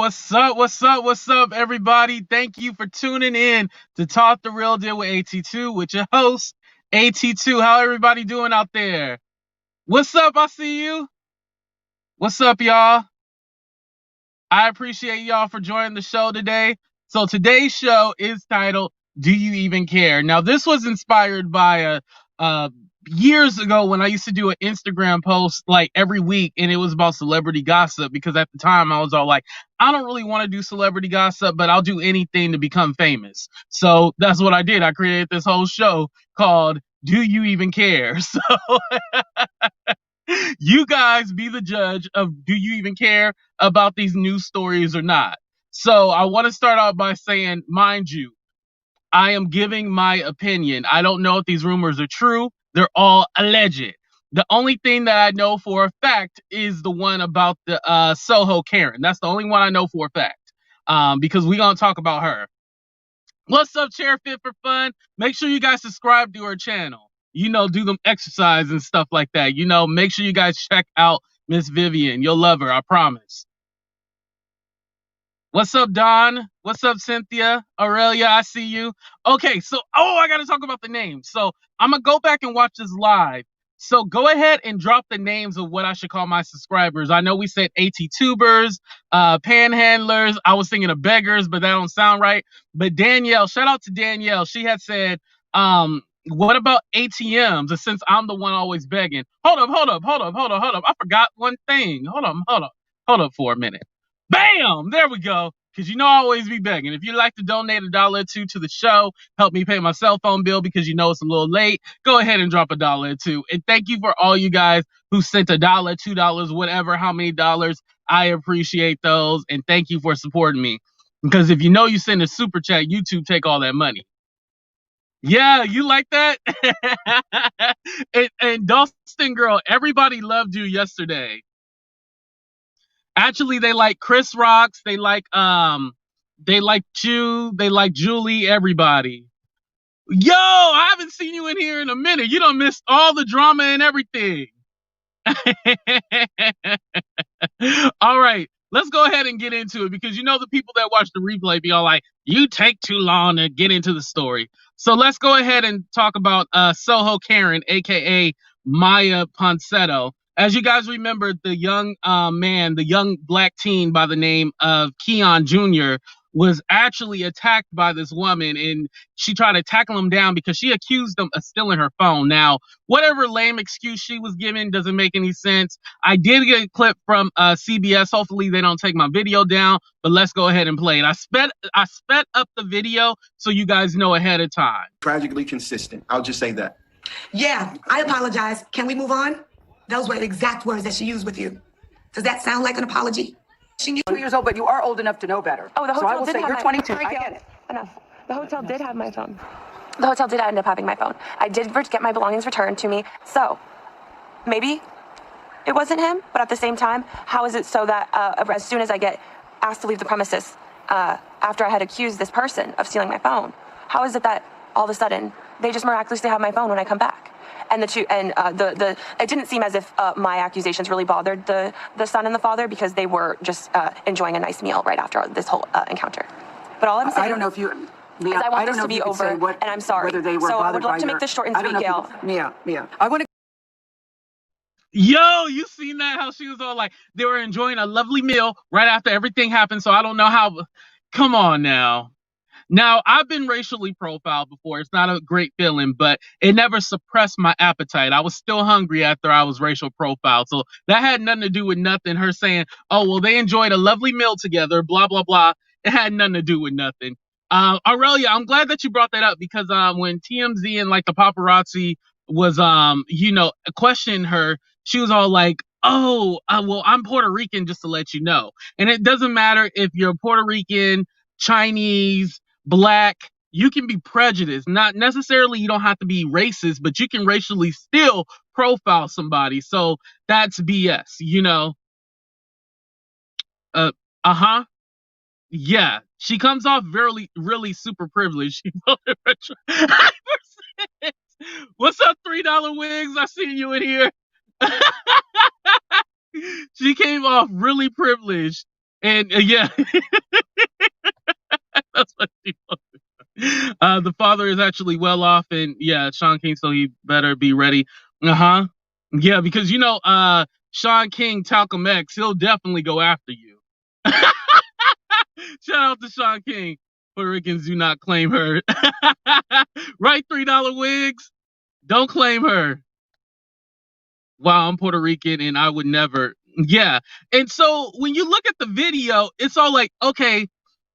what's up? What's up? What's up, everybody? Thank you for tuning in to Talk the Real Deal with AT2 with your host, AT2. How everybody doing out there? What's up? I see you. What's up, y'all? I appreciate y'all for joining the show today. So today's show is titled, Do You Even Care? Now, this was inspired by years ago when I used to do an Instagram post like every week, and it was about celebrity gossip, because at the time I was all like, I don't really want to do celebrity gossip, but I'll do anything to become famous. So that's what I did. I created this whole show called Do You Even Care? So you guys be the judge of, do you even care about these news stories or not? So I want to start out by saying, mind you, I am giving my opinion. I don't know if these rumors are true. They're all alleged. The only thing that I know for a fact is the one about the Sohokaren. That's the only one I know for a fact, because we're going to talk about her. What's up, Chair Fit for Fun? Make sure you guys subscribe to her channel. You know, do them exercise and stuff like that. You know, make sure you guys check out Miss Vivian. You'll love her, I promise. What's up, Don? What's up, Cynthia? Aurelia, I see you. Okay, so, I got to talk about the names. So I'm going to go back and watch this live. So go ahead and drop the names of what I should call my subscribers. I know we said AT-tubers, panhandlers. I was thinking of beggars, but that don't sound right. But Danielle, shout out to Danielle. She had said, what about ATMs? Since I'm the one always begging. Hold up. I forgot one thing. Hold up for a minute. Bam! There we go. Because you know I always be begging. If you'd like to donate $1 or $2 to the show, help me pay my cell phone bill because you know it's a little late, go ahead and drop $1 or $2. And thank you for all you guys who sent $1, $2, whatever, how many dollars. I appreciate those. And thank you for supporting me. Because if you know you send a super chat, YouTube take all that money. Yeah, you like that? and Dustin Girl, everybody loved you yesterday. Actually, they like Chris Rocks. They like you. They like Julie. Everybody. Yo, I haven't seen you in here in a minute. You done missed all the drama and everything. All right, let's go ahead and get into it, because you know the people that watch the replay be all like, you take too long to get into the story. So let's go ahead and talk about Sohokaren, aka Miyaponsetto. As you guys remember, the young the young black teen by the name of Keon Jr. was actually attacked by this woman, and she tried to tackle him down because she accused him of stealing her phone. Now, whatever lame excuse she was given doesn't make any sense. I did get a clip from CBS. Hopefully they don't take my video down, but let's go ahead and play it. I sped up the video so you guys know ahead of time. Tragically consistent. I'll just say that. Yeah, I apologize. Can we move on? Those were the exact words that she used with you. Does that sound like an apology? She knew 2 years old, but you are old enough to know better. Oh, the hotel so I will did say have you're my 22. phone. I get it. Enough. The hotel did have my phone. The hotel did end up having my phone. I did get my belongings returned to me. So maybe it wasn't him, but at the same time, how is it so that as soon as I get asked to leave the premises after I had accused this person of stealing my phone, how is it that all of a sudden they just miraculously have my phone when I come back? And it didn't seem as if my accusations really bothered the son and the father, because they were just enjoying a nice meal right after this whole encounter. But all I'm saying, I don't know if you, Mia, is I want this to be over, and I'm sorry. Whether they were so I would bothered love to by make this short and sweet, Gail. Mia, I want to. Yo, you seen that? How she was all like, they were enjoying a lovely meal right after everything happened. So I don't know how. Come on now. Now, I've been racially profiled before. It's not a great feeling, but it never suppressed my appetite. I was still hungry after I was racial profiled. So that had nothing to do with nothing. Her saying, oh, well, they enjoyed a lovely meal together, blah, blah, blah. It had nothing to do with nothing. Aurelia, I'm glad that you brought that up, because when TMZ and like the paparazzi was, questioning her, she was all like, oh, well, I'm Puerto Rican, just to let you know. And it doesn't matter if you're Puerto Rican, Chinese, Black, you can be prejudiced. Not necessarily you don't have to be racist, but you can racially still profile somebody. So that's BS, you know. Yeah, she comes off really super privileged. What's up, $3 wigs? I see you in here. She came off really privileged. And yeah, that's what she posted. The father is actually well off, and yeah, Sean King, so he better be ready. Yeah, because Sean King, Talcum X, he'll definitely go after you. Shout out to Sean King. Puerto Ricans do not claim her. Right, $3 wigs. Don't claim her. Wow, I'm Puerto Rican and I would never. Yeah. And so when you look at the video, it's all like, okay,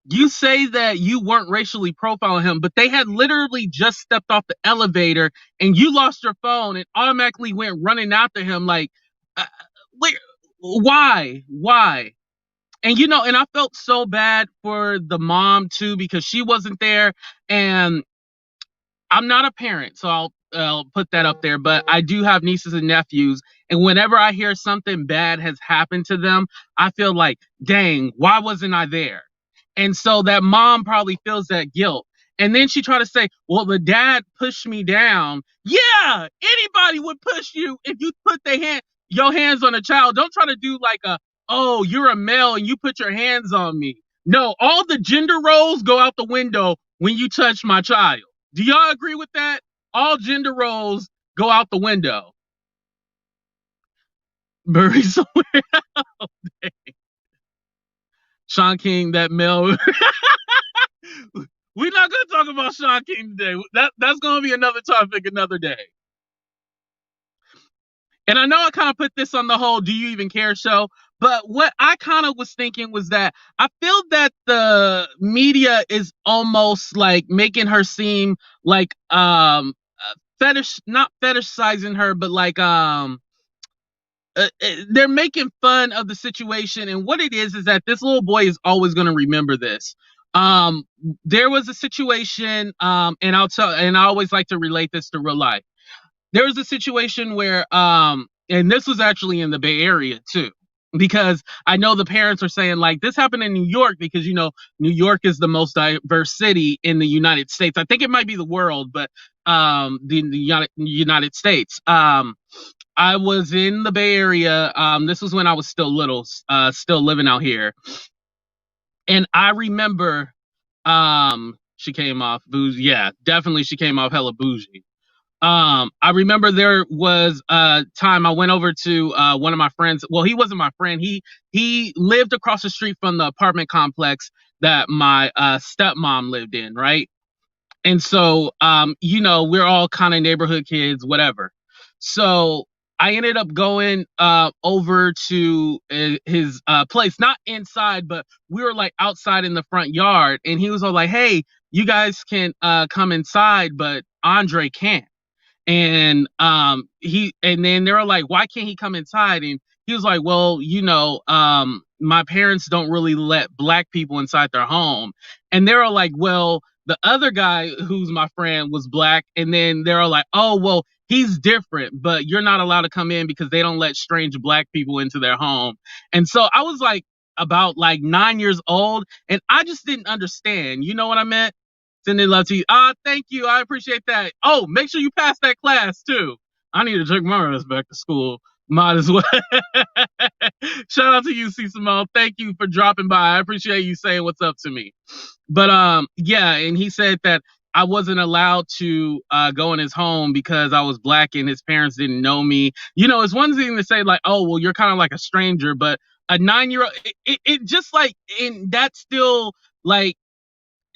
you say that you weren't racially profiling him, but they had literally just stepped off the elevator and you lost your phone and automatically went running after him. Like, why? And and I felt so bad for the mom too, because she wasn't there. And I'm not a parent, so I'll put that up there, but I do have nieces and nephews, and whenever I hear something bad has happened to them, I feel like, dang, why wasn't I there? And so that mom probably feels that guilt. And then she tried to say, well, the dad pushed me down. Yeah, anybody would push you if you put your hands on a child. Don't try to do like oh, you're a male and you put your hands on me. No, all the gender roles go out the window when you touch my child. Do y'all agree with that? All gender roles go out the window. Bury somewhere else. Sean King, that male. We're not going to talk about Sean King today. That's going to be another topic another day. And I know I kind of put this on the whole Do You Even Care show, but what I kind of was thinking was that I feel that the media is almost like making her seem like not fetishizing her, but like they're making fun of the situation. And what it is that this little boy is always going to remember this. There was a situation, and I always like to relate this to real life. There was a situation where, and this was actually in the Bay Area too, because I know the parents are saying like this happened in New York because New York is the most diverse city in the United States. I think it might be the world, but the United States. I was in the Bay Area. This was when I was still little, still living out here, and I remember she came off bougie. Yeah, definitely she came off hella bougie. I remember there was a time I went over to one of my friends. Well, he wasn't my friend. He lived across the street from the apartment complex that my stepmom lived in, right? And so we're all kind of neighborhood kids, whatever. So I ended up going over to his place, not inside, but we were like outside in the front yard, and he was all like, "Hey, you guys can come inside, but Andre can't." And then they were like, why can't he come inside? And he was like, well, my parents don't really let black people inside their home. And they were like, well, the other guy who's my friend was black. And then they were like, oh, well, he's different, but you're not allowed to come in because they don't let strange black people into their home. And so I was like about like 9 years old, and I just didn't understand. You know what I meant? Sending love to you. Thank you. I appreciate that. Oh, make sure you pass that class too. I need to take my ass back to school. Might as well. Shout out to you, C. Simone. Thank you for dropping by. I appreciate you saying what's up to me. But yeah, and he said that I wasn't allowed to go in his home because I was black and his parents didn't know me. It's one thing to say like, oh, well, you're kind of like a stranger, but a 9-year-old, it just like, and that's still like,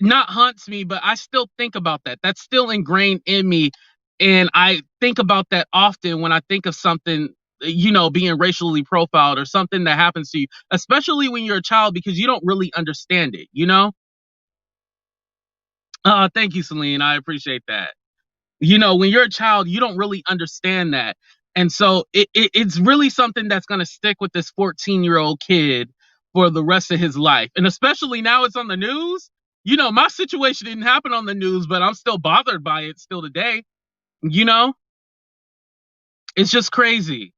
not haunts me, but I still think about that. That's still ingrained in me. And I think about that often when I think of something, being racially profiled or something that happens to you, especially when you're a child, because you don't really understand it, Thank you, Celine. I appreciate that. When you're a child, you don't really understand that. And so it's really something that's going to stick with this 14-year-old kid for the rest of his life. And especially now it's on the news. My situation didn't happen on the news, but I'm still bothered by it still today. It's just crazy.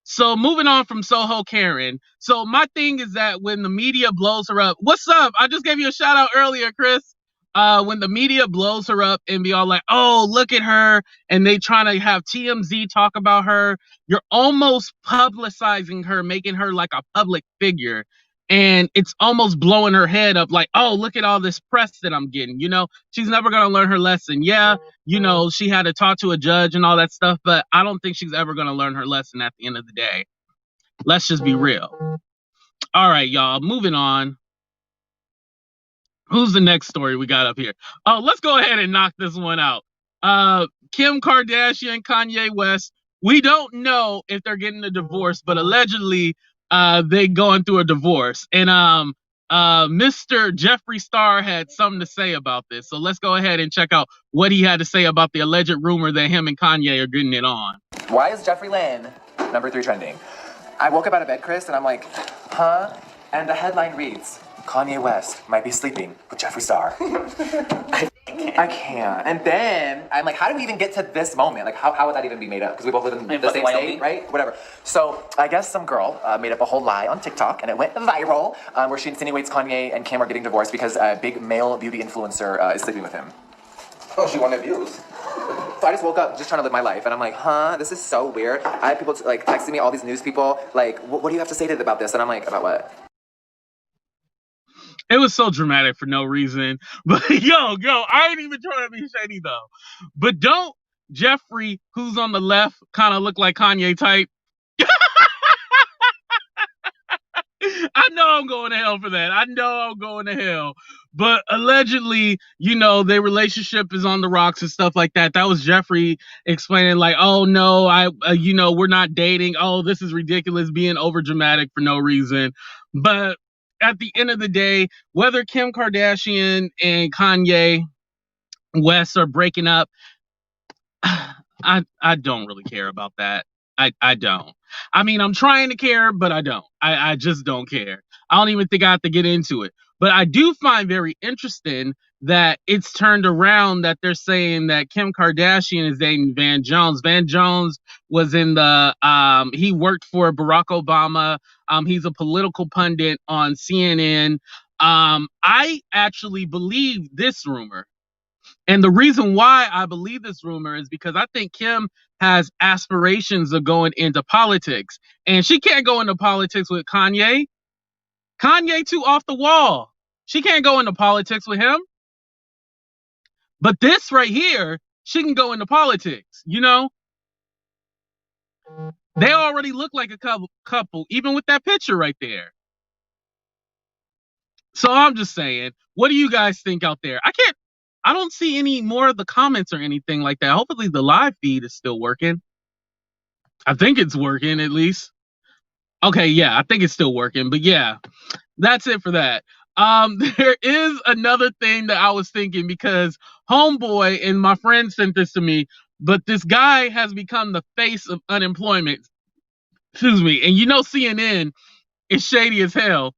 So moving on from Sohokaren. So my thing is that when the media blows her up, what's up? I just gave you a shout out earlier, Chris. When the media blows her up and be all like, oh, look at her, and they trying to have TMZ talk about her, you're almost publicizing her, making her like a public figure. and it's almost blowing her head up like, oh, look at all this press that I'm getting. She's never going to learn her lesson. Yeah, she had to talk to a judge and all that stuff, but I don't think she's ever going to learn her lesson at the end of the day. Let's just be real. All right, y'all, moving on. Who's the next story we got up here? Oh, let's go ahead and knock this one out. Kim Kardashian, Kanyewest. We don't know if they're getting a divorce, but allegedly they going through a divorce. And Mr. Jeffree Star had something to say about this. So let's go ahead and check out what he had to say about the alleged rumor that him and Kanye are getting it on. Why is Jeffree Lynn #3 trending? I woke up out of bed, Chris, and I'm like, huh? And the headline reads, Kanye West might be sleeping with Jeffree Star. I can't. And then I'm like, how did we even get to this moment? Like, how would that even be made up? Because we both live in the same state, right? Whatever. So I guess some girl made up a whole lie on TikTok, and it went viral, where she insinuates Kanye and Kim are getting divorced because a big male beauty influencer is sleeping with him. Oh, she wanted views. So I just woke up just trying to live my life, and I'm like, huh, this is so weird. I have people like texting me, all these news people, like, what do you have to say to about this? And I'm like, about what? It was so dramatic for no reason. But yo, I ain't even trying to be shady though. But don't Jeffree, who's on the left, kind of look like Kanye type? I know I'm going to hell for that. I know I'm going to hell. But allegedly, their relationship is on the rocks and stuff like that. That was Jeffree explaining like, oh no, we're not dating. Oh, this is ridiculous, being over dramatic for no reason. But at the end of the day, whether Kim Kardashian and Kanye West are breaking up, I don't really care about that. I don't. I mean, I'm trying to care, but I don't. I just don't care. I don't even think I have to get into it. But I do find very interesting that it's turned around that they're saying that Kim Kardashian is dating Van Jones. Van Jones was in he worked for Barack Obama. He's a political pundit on CNN. I actually believe this rumor. And the reason why I believe this rumor is because I think Kim has aspirations of going into politics. And she can't go into politics with Kanye. Kanye too off the wall. She can't go into politics with him. But this right here, she can go into politics, They already look like a couple, even with that picture right there. So I'm just saying, what do you guys think out there? I don't see any more of the comments or anything like that. Hopefully the live feed is still working. I think it's working at least. Okay, yeah, I think it's still working. But yeah, that's it for that. There is another thing that I was thinking because homeboy and my friend sent this to me, but this guy has become the face of unemployment. Excuse me. And CNN is shady as hell.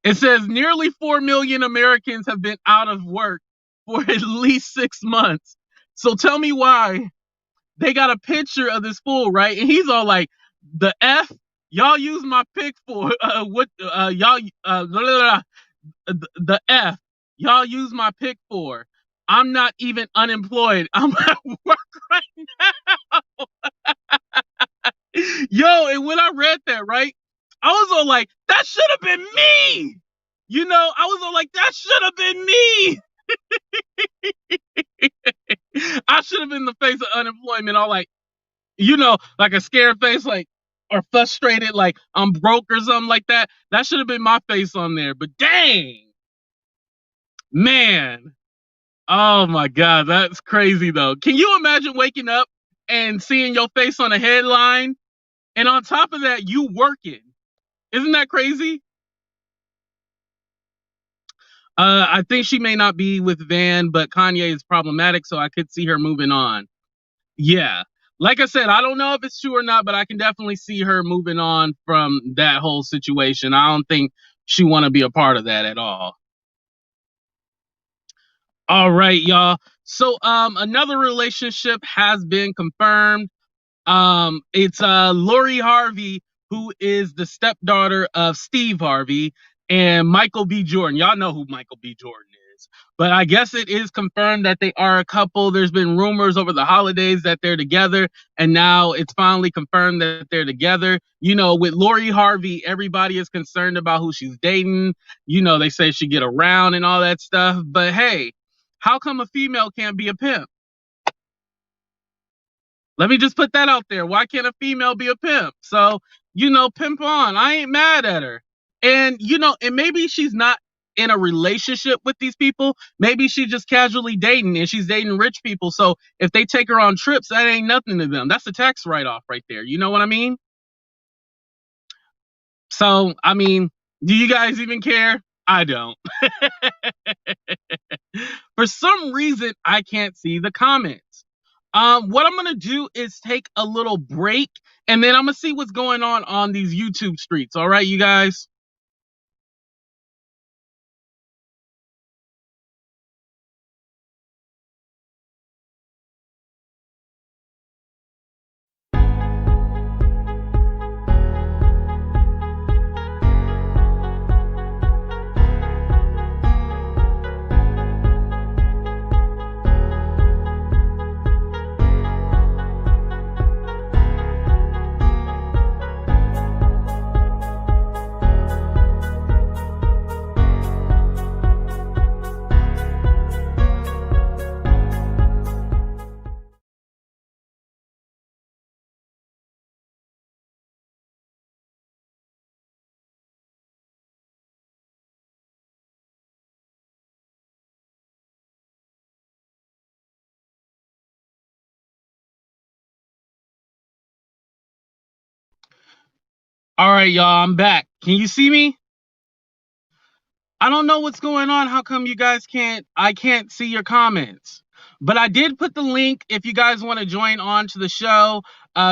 It says nearly 4 million Americans have been out of work for at least 6 months. So tell me why. They got a picture of this fool, right? And he's all like, the F y'all use my pic for, the F y'all use my pic for. I'm not even unemployed. I'm at work right now. Yo, and when I read that, right, I was all like, that should have been me. I was all like, that should have been me. I should have been the face of unemployment. All like, like a scared face, like, or frustrated, like I'm broke or something like that. That should have been my face on there. But dang, man. Oh my God, that's crazy though. Can you imagine waking up and seeing your face on a headline? And on top of that, you working. Isn't that crazy? I think she may not be with Van, but Kanye is problematic, so I could see her moving on. Yeah. Like I said, I don't know if it's true or not, but I can definitely see her moving on from that whole situation. I don't think she want to be a part of that at all. All right, y'all. So another relationship has been confirmed. It's Loriharvey, who is the stepdaughter of Steve Harvey, and Michael B. Jordan. Y'all know who Michael B. Jordan is. But I guess it is confirmed that they are a couple. There's been rumors over the holidays that they're together, and now it's finally confirmed that they're together. You know, with Loriharvey, everybody is concerned about who she's dating. You know, they say she get around and all that stuff. But hey, how come a female can't be a pimp? Let me just put that out there. Why can't a female be a pimp? So, you know, pimp on. I ain't mad at her. And, you know, and maybe she's not in a relationship with these people. Maybe she's just casually dating and she's dating rich people. So if they take her on trips, that ain't nothing to them. That's a tax write-off right there. You know what I mean? So, I mean, do you guys even care? I don't. For some reason, I can't see the comments. What I'm going to do is take a little break, and then I'm going to see what's going on these YouTube streets. All right, you guys? All right, y'all, I'm back. Can you see me? I don't know what's going on. How come you guys I can't see your comments? But I did put the link if you guys want to join on to the show.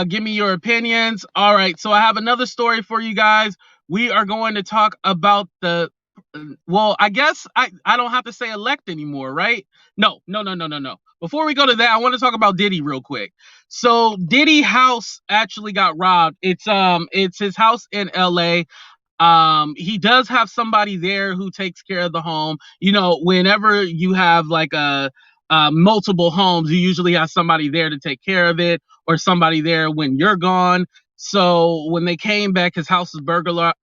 Give me your opinions. All right, so I have another story for you guys. We are going to talk about well, I guess I don't have to say elect anymore, right? No. Before we go to that, I want to talk about Diddy real quick. So Diddy house actually got robbed. It's his house in LA. He does have somebody there who takes care of the home. You know, whenever you have like multiple homes, you usually have somebody there to take care of it, or somebody there when you're gone. So when they came back, his house was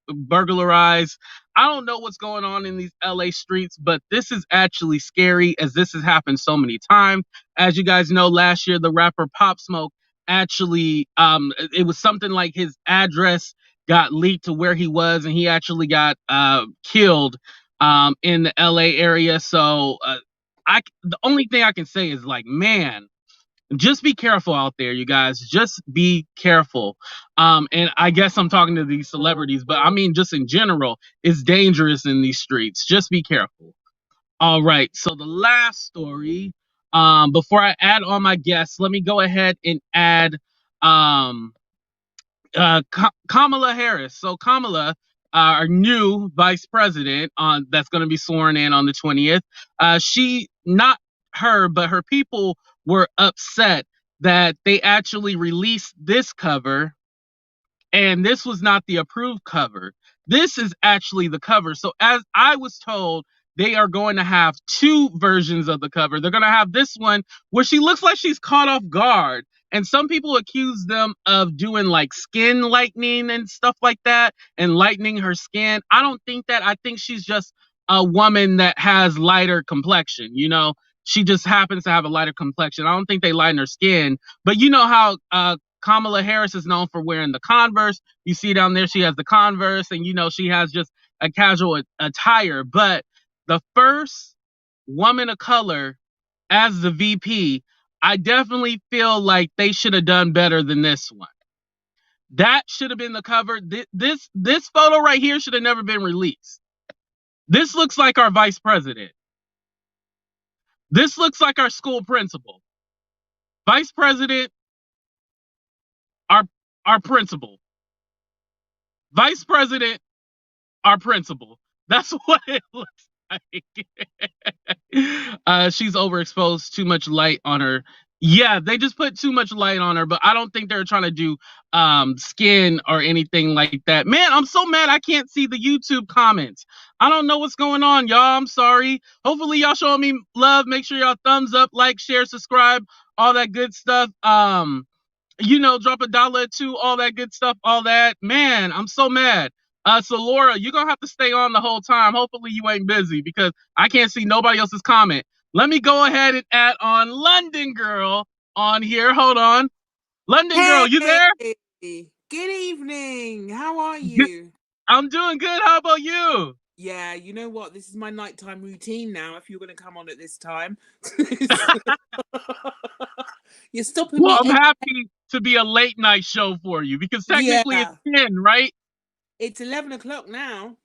burglarized. I don't know what's going on in these LA streets, but this is actually scary, as this has happened so many times. As you guys know, last year the rapper Pop Smoke actually it was something like his address got leaked to where he was, and he actually got killed in the LA area. So the only thing I can say is, like, man, just be careful out there, you guys. Just be careful. And I guess I'm talking to these celebrities, but I mean, just in general, it's dangerous in these streets. Just be careful. All right. So the last story, before I add on my guests, let me go ahead and add Kamala Harris. So Kamala, our new vice president, that's going to be sworn in on the 20th. Not her, but her people were upset that they actually released this cover, and this was not the approved cover. This is actually the cover. So as I was told, they are going to have two versions of the cover. They're going to have this one where she looks like she's caught off guard. And some people accuse them of doing like skin lightening and stuff like that, and lightening her skin. I don't think that. I think she's just a woman that has lighter complexion. You know, she just happens to have a lighter complexion. I don't think they lighten her skin. But you know how Kamala Harris is known for wearing the Converse. You see down there, she has the Converse, and you know, she has just a casual attire. But the first woman of color as the VP, I definitely feel like they should have done better than this one. That should have been the cover. This photo right here should have never been released. This looks like our vice president. This looks like our school principal. Vice president, our principal. Vice president, our principal. That's what it looks like. She's overexposed, too much light on her. Yeah, they just put too much light on her, but I don't think they're trying to do skin or anything like that. Man, I'm so mad I can't see the YouTube comments. I don't know what's going on, y'all. I'm sorry. Hopefully y'all showing me love. Make sure y'all thumbs up, like, share, subscribe, all that good stuff. Drop $1 or $2, all that good stuff, all that. Man, I'm so mad. So Laura, you're gonna have to stay on the whole time. Hopefully you ain't busy because I can't see nobody else's comment. Let me go ahead and add on London Girl on here. Hold on. London Girl, you there? Good evening. How are Good. you? I'm doing good. How about you? Yeah, you know what? This is my nighttime routine now. If you're going to come on at this time, you're stopping Well, me. I'm happy to be a late night show for you because technically Yeah, it's 10, right? it's 11 o'clock now.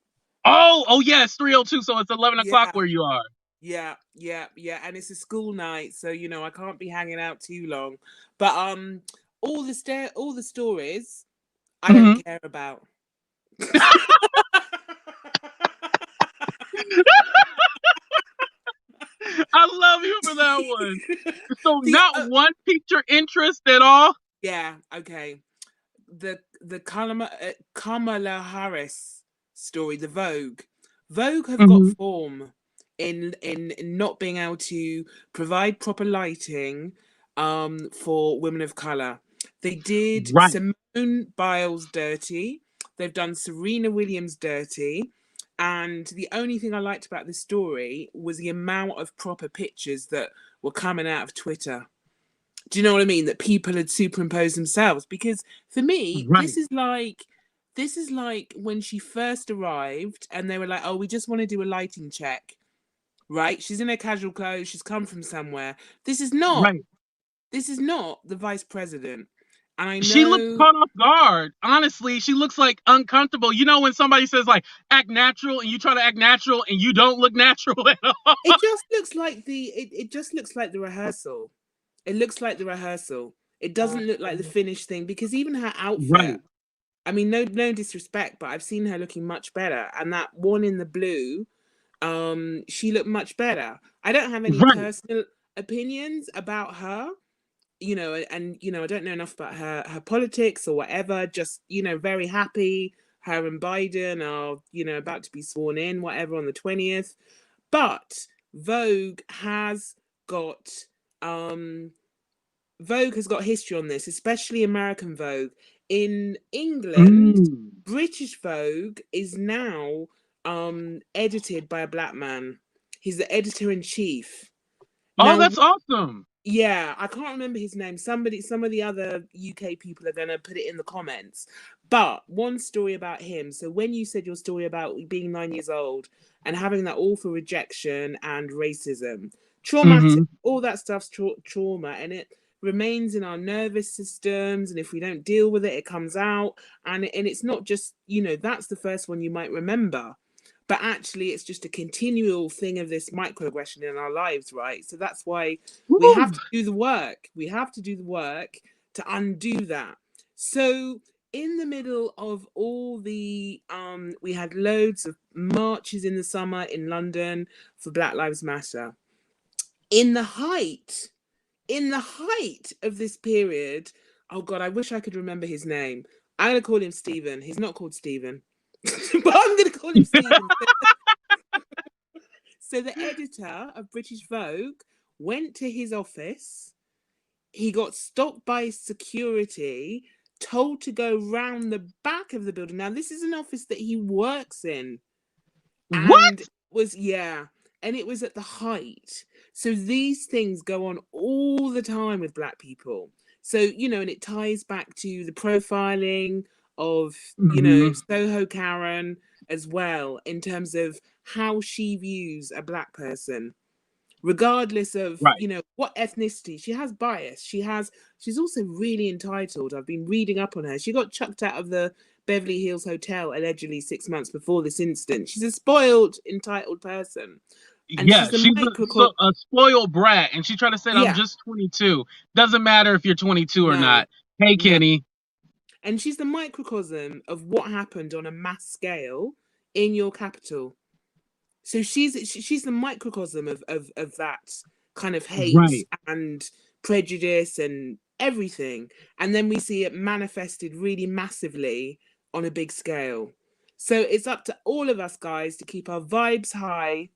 Oh yeah, it's 3:02, so it's 11 o'clock Yeah, where you are. yeah, and it's a school night, so I can't be hanging out too long. But all the stories I don't Mhm. care about. I love you for that one. So the not one piqued your interest at all? Yeah, okay. The Kamala Harris story, the Vogue. Vogue have got Mhm. form in not being able to provide proper lighting for women of color. They did Right. Simone Biles dirty. They've done Serena Williams dirty. And the only thing I liked about this story was the amount of proper pictures that were coming out of Twitter. Do you know what I mean? That people had superimposed themselves. Because for me, Right. this is like when she first arrived and they were like, oh, we just want to do a lighting check. Right? She's in her casual clothes, she's come from somewhere. This is not Right. the vice president. And I She looks know caught off guard. Honestly, she looks like uncomfortable. You know when somebody says like act natural and you try to act natural and you don't look natural at all. it just looks like it just looks like the rehearsal. It looks like the rehearsal. It doesn't look like the finished thing because even her outfit, Right. I mean, no disrespect, but I've seen her looking much better. And that one in the blue, she looked much better. I don't have any Right. personal opinions about her, and I don't know enough about her politics or whatever. Just very happy. Her and Biden are about to be sworn in, whatever, on the 20th. But Vogue has got um Vogue has got history on this, especially American Vogue. In England, Mm. British Vogue is now edited by a black man. He's the editor in chief. Oh, Now, that's awesome. yeah, I can't remember his name. Some of the other UK people are going to put it in the comments. But one story about him. So when you said your story about being 9 years old and having that awful rejection and racism, traumatic, Mhm. all that stuff's trauma, and it remains in our nervous systems. And if we don't deal with it, it comes out. And it's not just, that's the first one you might remember. But actually, it's just a continual thing of this microaggression in our lives, right? So that's why we have Woo. to do the work. We have to do the work to undo that. So in the middle of all the we had loads of marches in the summer in London for Black Lives Matter. In the height of this period, oh God, I wish I could remember his name. I'm gonna call him Stephen. He's not called Stephen, but I'm gonna call him Stephen. So the editor of British Vogue went to his office. He got stopped by security, told to go round the back of the building. Now, this is an office that he works in. And What? and it was at the height. So these things go on all the time with Black people. So, and it ties back to the profiling of, Mhm. Sohokaren as well, in terms of how she views a Black person, regardless of, Right. what ethnicity. She has bias. She's also really entitled. I've been reading up on her. She got chucked out of the Beverly Hills Hotel allegedly 6 months before this incident. She's a spoiled, entitled person. And Yeah, she's the she's microcosm. a spoiled brat, and she tried to say I'm Yeah, just 22. Doesn't matter if you're 22 or no, not. Hey, no. Kenny. And she's the microcosm of what happened on a mass scale in your capital. So she's the microcosm of that kind of hate Right. and prejudice and everything. And then we see it manifested really massively on a big scale. So it's up to all of us guys to keep our vibes high,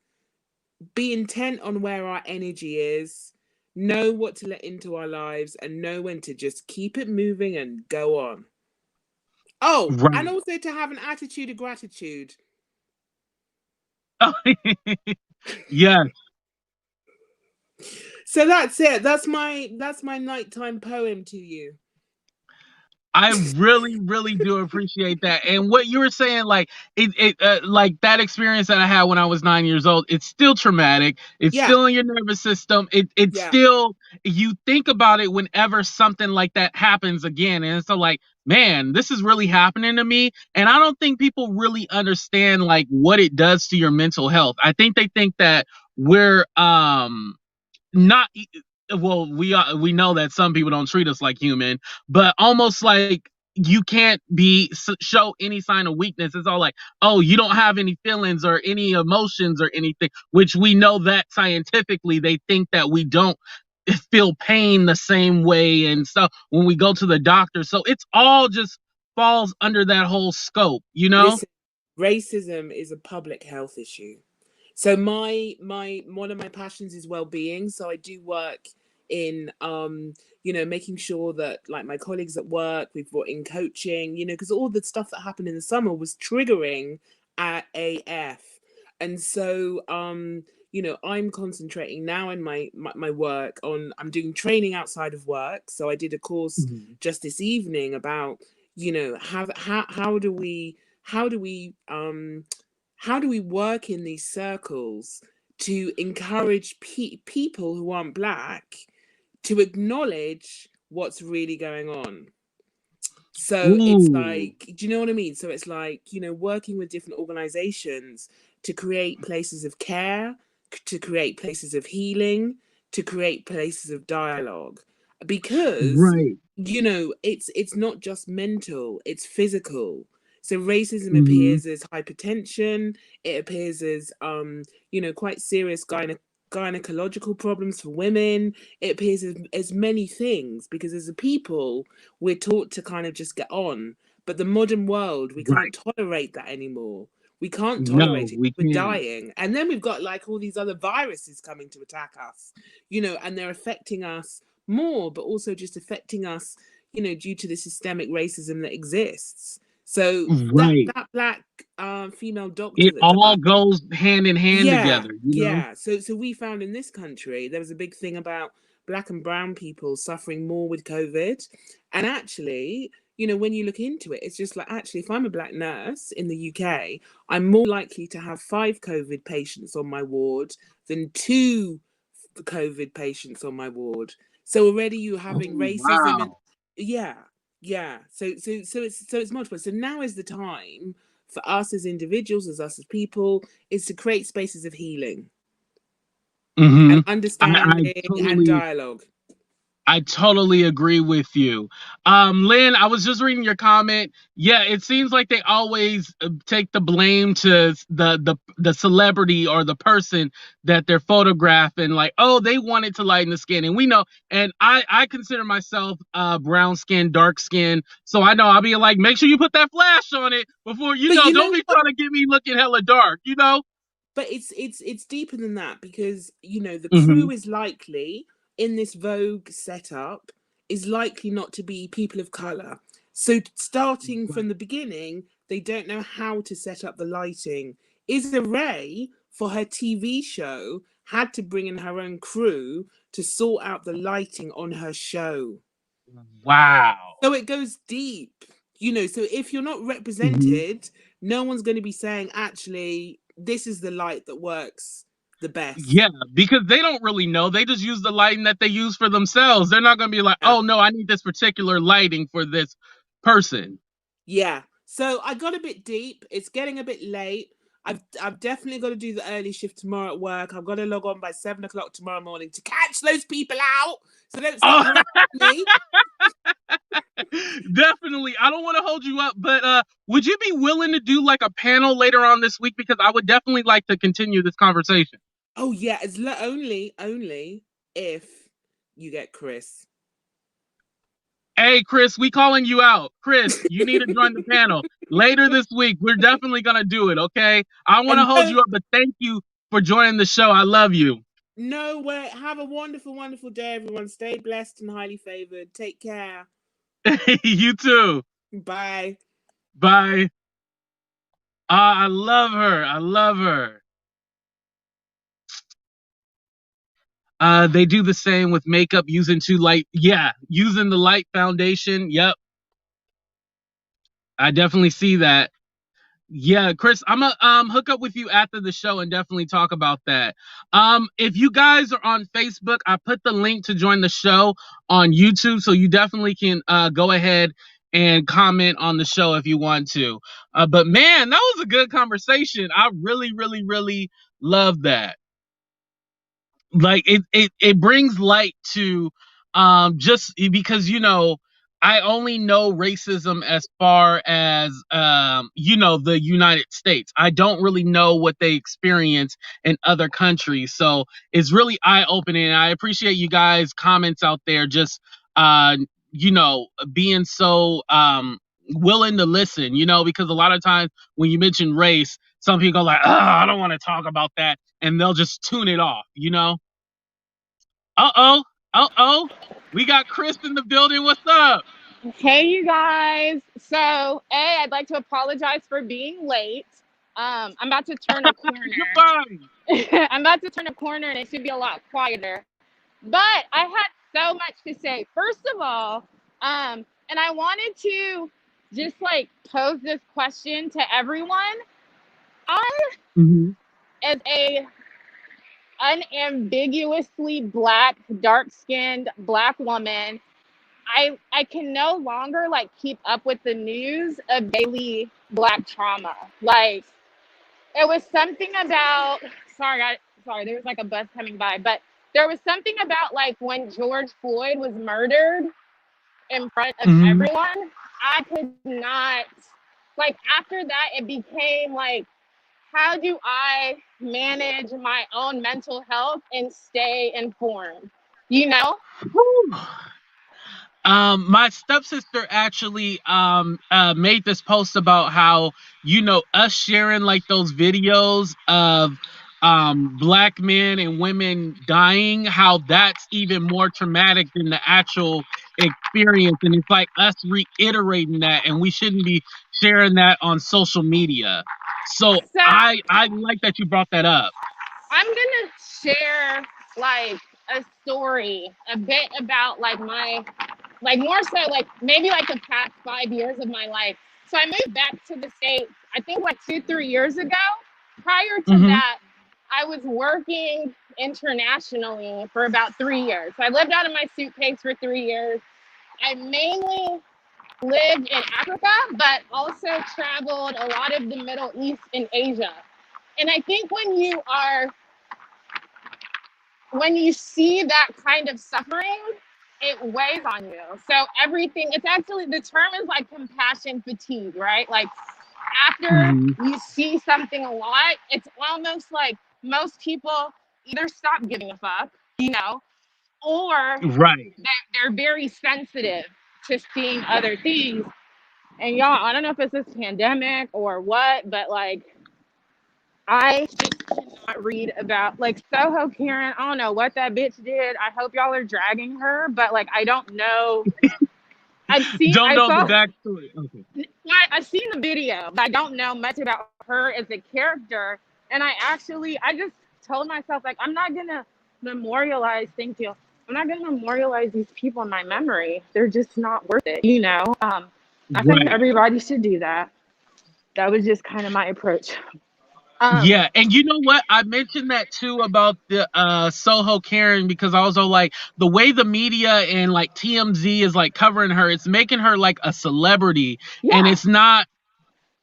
be intent on where our energy is, know what to let into our lives, and know when to just keep it moving and go on. Oh, Right. and also to have an attitude of gratitude. Yes. So that's it. That's my nighttime poem to you. I really, really do appreciate that. And what you were saying, like like that experience that I had when I was 9 years old, it's still traumatic. It's Yeah. still in your nervous system. It's Yeah. still, you think about it whenever something like that happens again. And so like, man, this is really happening to me. And I don't think people really understand like what it does to your mental health. I think they think that we're not, well, we know that some people don't treat us like human, but almost like you can't show any sign of weakness. It's all like, oh, you don't have any feelings or any emotions or anything, which we know that scientifically they think that we don't feel pain the same way and stuff when we go to the doctor. So it's all just falls under that whole scope, you know? Listen, racism is a public health issue. So my one of my passions is well-being. So I do work in making sure that like my colleagues at work, we've brought in coaching, because all the stuff that happened in the summer was triggering at AF. And so I'm concentrating now in my work on, I'm doing training outside of work. So I did a course just this evening about, how do we work in these circles to encourage people who aren't Black to acknowledge what's really going on. So it's like, do you know what I mean? So it's like, working with different organizations to create places of care, to create places of healing, to create places of dialogue. Because, right. It's not just mental, it's physical. So racism appears as hypertension. It appears as, quite serious gynecological problems for women. It appears as many things, because as a people, we're taught to kind of just get on. But the modern world, we can't tolerate that anymore. We can't tolerate it. We're dying. And then we've got like all these other viruses coming to attack us, and they're affecting us more, but also just affecting us, due to the systemic racism that exists. So that Black female doctor, it all goes hand in hand together. Yeah. So we found in this country there was a big thing about Black and brown people suffering more with COVID, and actually, when you look into it, it's just like, actually, if I'm a Black nurse in the UK, I'm more likely to have 5 COVID patients on my ward than 2 COVID patients on my ward. So already you're having racism. Wow. Yeah. So it's multiple. So now is the time for us as individuals, as us as people, is to create spaces of healing and understanding and dialogue. I totally agree with you. Lynn, I was just reading your comment. Yeah, it seems like they always take the blame to the celebrity or the person that they're photographing, like, oh, they wanted to lighten the skin. And we know, and I consider myself brown skin, dark skin. So I know I'll be like, make sure you put that flash on it before, don't be trying to get me looking hella dark, But it's deeper than that, because, the crew is likely, in this Vogue setup, is likely not to be people of color. So starting from the beginning, they don't know how to set up the lighting. Issa Rae, for her TV show, had to bring in her own crew to sort out the lighting on her show. Wow. So it goes deep, so if you're not represented, no one's going to be saying, actually, this is the light that works the best. Yeah, because they don't really know. They just use the lighting that they use for themselves. They're not going to be like, oh, no, I need this particular lighting for this person. Yeah. So I got a bit deep. It's getting a bit late. I've definitely got to do the early shift tomorrow at work. I've got to log on by 7 o'clock tomorrow morning to catch those people out. So don't start harassing me. Definitely. I don't want to hold you up, but would you be willing to do like a panel later on this week? Because I would definitely like to continue this conversation. Oh yeah, it's only if you get Chris. Hey, Chris, we calling you out. Chris, you need to join the panel. Later this week, we're definitely going to do it, okay? I want to hold you up, but thank you for joining the show. I love you. No way. Have a wonderful, wonderful day, everyone. Stay blessed and highly favored. Take care. You too. Bye. Bye. I love her. I love her. They do the same with makeup using too light. Yeah, using the light foundation. Yep. I definitely see that. Yeah, Chris, I'm gonna hook up with you after the show and definitely talk about that. If you guys are on Facebook, I put the link to join the show on YouTube, so you definitely can go ahead and comment on the show if you want to. But man, that was a good conversation. I really, really, really love that. Like it brings light to just because I only know racism as far as the United States. I don't really know what they experience in other countries, so it's really eye-opening. I appreciate you guys comments out there just being so willing to listen, because a lot of times when you mention race, some people are like, oh, I don't want to talk about that, and they'll just tune it off, Uh-oh. We got Chris in the building. What's up? Hey, you guys. So, I'd like to apologize for being late. I'm about to turn a corner. You're fine. I'm about to turn a corner and it should be a lot quieter. But I had so much to say. First of all, and I wanted to just pose this question to everyone. As a unambiguously black, dark-skinned black woman, I can no longer keep up with the news of daily black trauma. It was something about sorry, there was a bus coming by, but there was something about when George Floyd was murdered in front of everyone. I could not after that it became how do I manage my own mental health and stay informed? My stepsister actually made this post about how us sharing those videos of black men and women dying, how that's even more traumatic than the actual experience, and it's us reiterating that, and we shouldn't be sharing that on social media. So I like that you brought that up. I'm gonna share a story a bit about my more so maybe the past 5 years of my life. So I moved back to the States, I think 2-3 years ago. Prior to that, I was working internationally for about 3 years. So I lived out of my suitcase for 3 years. I mainly lived in Africa, but also traveled a lot of the Middle East and Asia. And I think when you see that kind of suffering, it weighs on you. So everything, it's actually, the term is compassion fatigue, right? After you see something a lot, it's almost most people either stop giving a fuck, or they're very sensitive to seeing other things. And y'all, I don't know if it's this pandemic or what, but I just cannot read about Sohokaren. I don't know what that bitch did. I hope y'all are dragging her, but I don't know. I've seen the backstory. Okay. I've seen the video, but I don't know much about her as a character. And I just told myself I'm not gonna memorialize. Thank you. I'm not gonna memorialize these people in my memory. They're just not worth it. I think everybody should do that. That was just kind of my approach. Yeah, and you know what? I mentioned that too about the Sohokaren, because I was all the way the media and TMZ is covering her, it's making her a celebrity, and it's not.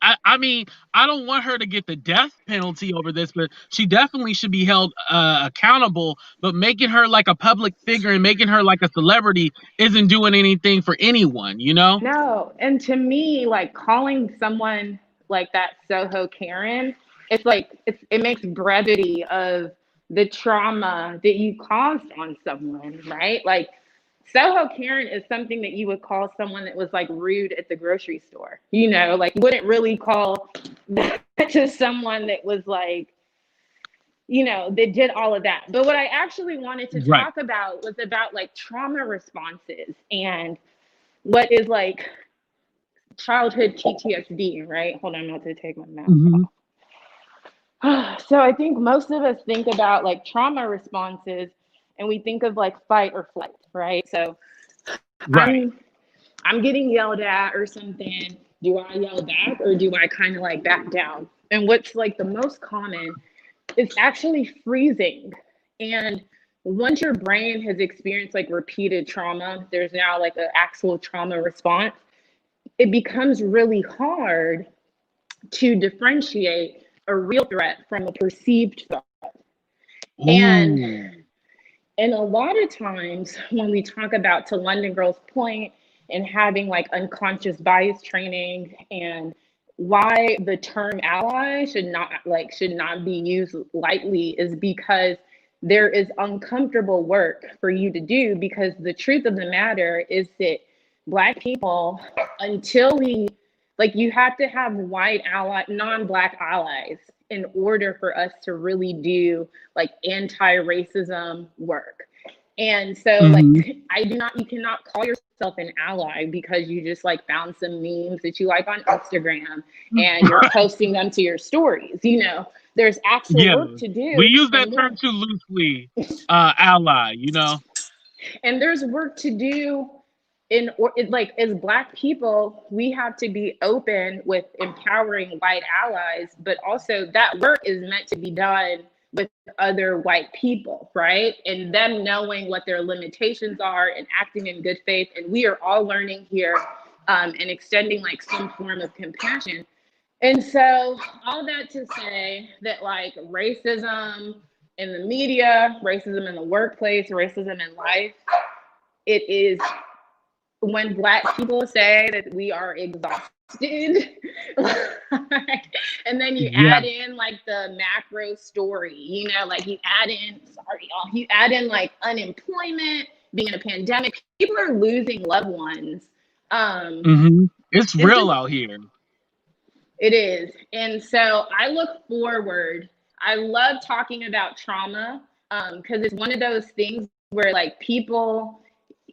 I mean, I don't want her to get the death penalty over this, but she definitely should be held accountable. But making her a public figure and making her a celebrity isn't doing anything for anyone, No, and to me, calling someone like that Sohokaren, it's it makes brevity of the trauma that you caused on someone, right? Like Sohokaren is something that you would call someone that was like rude at the grocery store. You know, like you wouldn't really call that to someone that was like, you know, that did all of that. But what I actually wanted to Right. talk about was about like trauma responses and what is like childhood PTSD, right? Hold on, I'm about to take my mask Hmm. off. So I think most of us think about like trauma responses and we think of like fight or flight, right? So Right. I'm getting yelled at or something. Do I yell back or do I kind of like back down? And what's like the most common is actually freezing. And once your brain has experienced like repeated trauma, there's now like an actual trauma response. It becomes really hard to differentiate a real threat from a perceived threat. And Ooh. And a lot of times when we talk about, to London Girl's point, and having like unconscious bias training and why the term ally should not be used lightly is because there is uncomfortable work for you to do, because the truth of the matter is that Black people, until we like, you have to have white ally, non-Black allies in order for us to really do like anti-racism work. And so like Hmm. you cannot call yourself an ally because you just like found some memes that you like on Instagram and you're posting them to your stories. You know, there's actual Yeah. work to We do, use that term too loosely, ally, you know? and there's work to do like as Black people, we have to be open with empowering white allies, but also that work is meant to be done with other white people, right? And them knowing what their limitations are and acting in good faith. And we are all learning here, and extending like some form of compassion. And so all that to say that like racism in the media, racism in the workplace, racism in life, it is when Black people say that we are exhausted, and then you Yeah. add in like the macro story, you know, like you add in, sorry y'all, you add in like unemployment, being in a pandemic, people are losing loved ones. Hmm. It's It's real just, out here. it is. And so I look forward. I love talking about trauma, because it's one of those things where like people,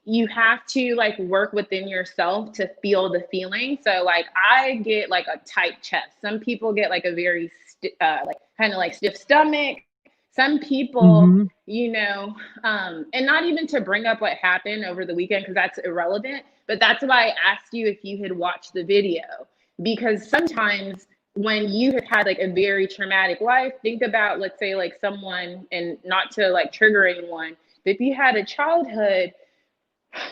you have to like work within yourself to feel the feeling. So like I get like a tight chest. Some people get like a very like kind of like stiff stomach. Some people, Hmm. you know, and not even to bring up what happened over the weekend because that's irrelevant, but that's why I asked you if you had watched the video, because sometimes when you have had like a very traumatic life, think about, let's say like someone, and not to like trigger anyone, but if you had a childhood